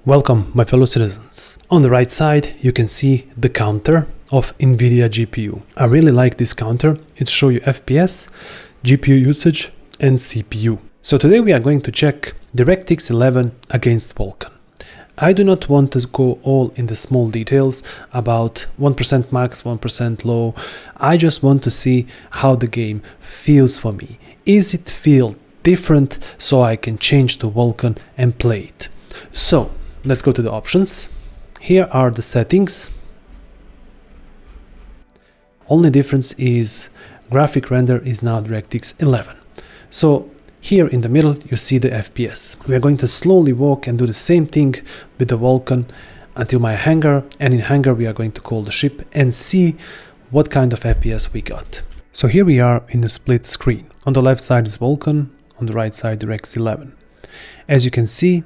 Welcome, my fellow citizens. On the right side, you can see the counter of NVIDIA GPU. I really like this counter. It shows you FPS, GPU usage, and CPU. So today we are going to check DirectX 11 against Vulkan. I do not want to go all in the small details about 1% max, 1% low. I just want to see how the game feels for me. Is it feel different so I can change to Vulkan and play it? So let's go to the options. Here are the settings. Only difference is graphic render is now DirectX 11. So here in the middle you see the FPS. We are going to slowly walk and do the same thing with the Vulkan until my Hangar, and in Hangar we are going to call the ship and see what kind of FPS we got. So here we are in the split screen. On the left side is Vulkan, on the right side DirectX 11. As you can see,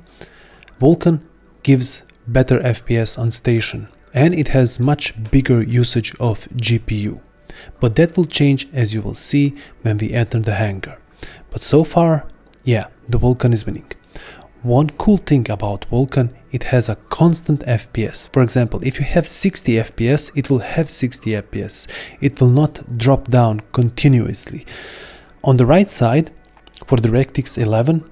Vulkan gives better FPS on station and it has much bigger usage of GPU. But that will change, as you will see when we enter the Hangar. But so far, yeah, the Vulkan is winning. One cool thing about Vulkan, it has a constant FPS. For example, if you have 60 FPS, it will have 60 FPS. It will not drop down continuously. On the right side, for DirectX 11,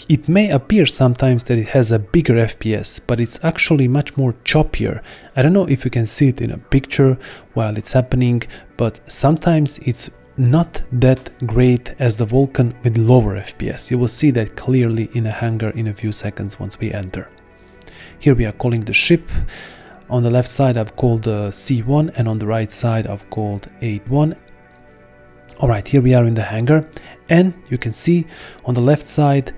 it may appear sometimes that it has a bigger FPS, but it's actually much more choppier. I don't know if you can see it in a picture while it's happening, but sometimes it's not that great as the Vulkan with lower FPS. You will see that clearly in a Hangar in a few seconds once we enter. Here we are calling the ship. On the left side I've called C1 and on the right side I've called 8-1. Alright, here we are in the Hangar and you can see on the left side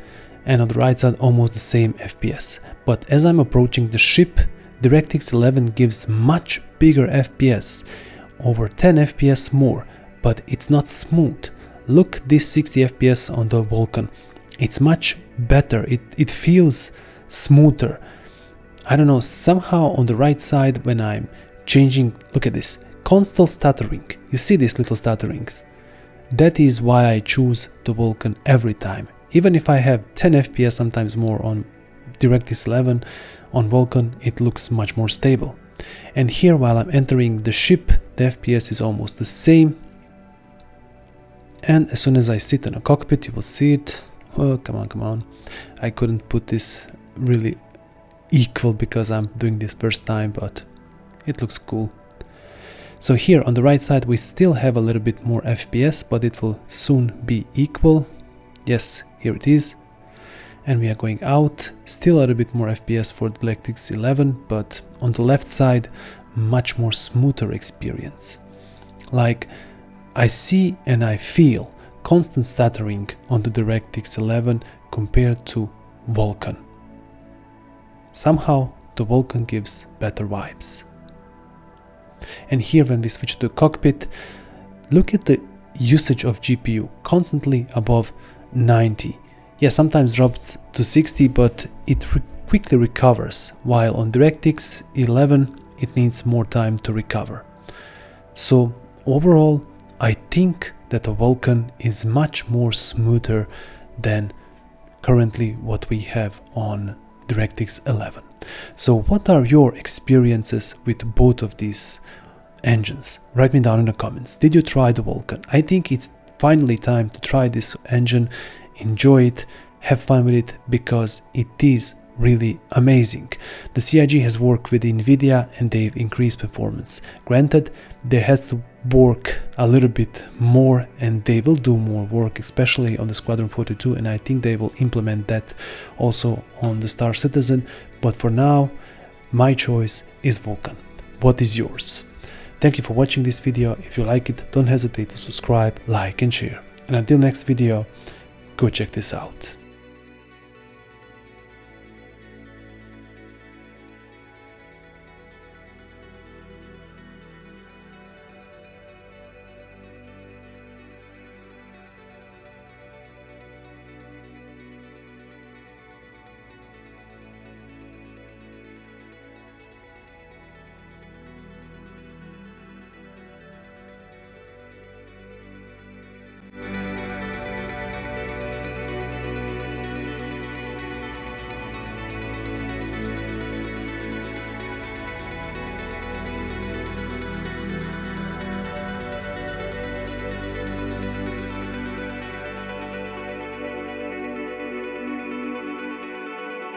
and on the right side almost the same FPS. But as I'm approaching the ship, DirectX 11 gives much bigger FPS, over 10 FPS more, but it's not smooth. Look, this 60 FPS on the Vulkan. It's much better, it feels smoother. I don't know, somehow on the right side when I'm changing, look at this, constant stuttering. You see these little stutterings? That is why I choose the Vulkan every time. Even if I have 10 FPS, sometimes more on DirectX 11, on Vulkan it looks much more stable. And here while I'm entering the ship, the FPS is almost the same. And as soon as I sit in a cockpit, you will see it. Oh, come on. I couldn't put this really equal because I'm doing this first time, but it looks cool. So here on the right side we still have a little bit more FPS, but it will soon be equal. Yes, here it is. And we are going out, still a little bit more FPS for DirectX 11, but on the left side much more smoother experience. Like I see and I feel constant stuttering on the DirectX 11 compared to Vulkan. Somehow the Vulkan gives better vibes. And here when we switch to Cockpit, look at the usage of GPU, constantly above 90. Yeah, sometimes drops to 60, but it quickly recovers, while on DirectX 11 it needs more time to recover. So overall, I think that the Vulkan is much more smoother than currently what we have on DirectX 11. So what are your experiences with both of these engines? Write me down in the comments. Did you try the Vulkan? I think it's finally time to try this engine, enjoy it, have fun with it, because it is really amazing. The CIG has worked with NVIDIA and they've increased performance. Granted, there has to work a little bit more and they will do more work, especially on the Squadron 42, and I think they will implement that also on the Star Citizen. But for now, my choice is Vulkan. What is yours? Thank you for watching this video. If you like it, don't hesitate to subscribe, like and share. And until next video, go check this out.